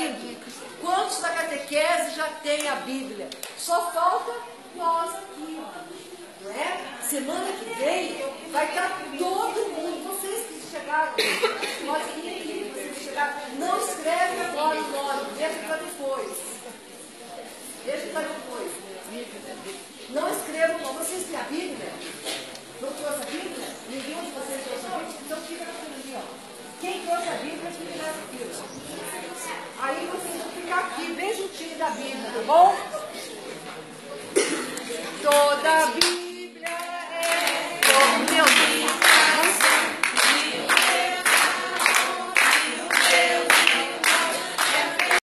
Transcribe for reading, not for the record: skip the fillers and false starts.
lindo. Quantos da catequese já tem a Bíblia? Só falta nós aqui, ó. Não é? Semana que vem vai estar todo mundo. Vocês que chegaram, nós aqui, vocês que chegaram, não escreve agora o nome, deixa para depois. Deixa para depois. Não escrevam, não. Vocês têm a Bíblia? Não trouxe a Bíblia? Nenhum de vocês trouxe a Bíblia? Então fica aqui, ó. Quem trouxe a Bíblia, fica nessa fila. Aí vocês vão ficar aqui, bem juntinho da Bíblia, tá bom?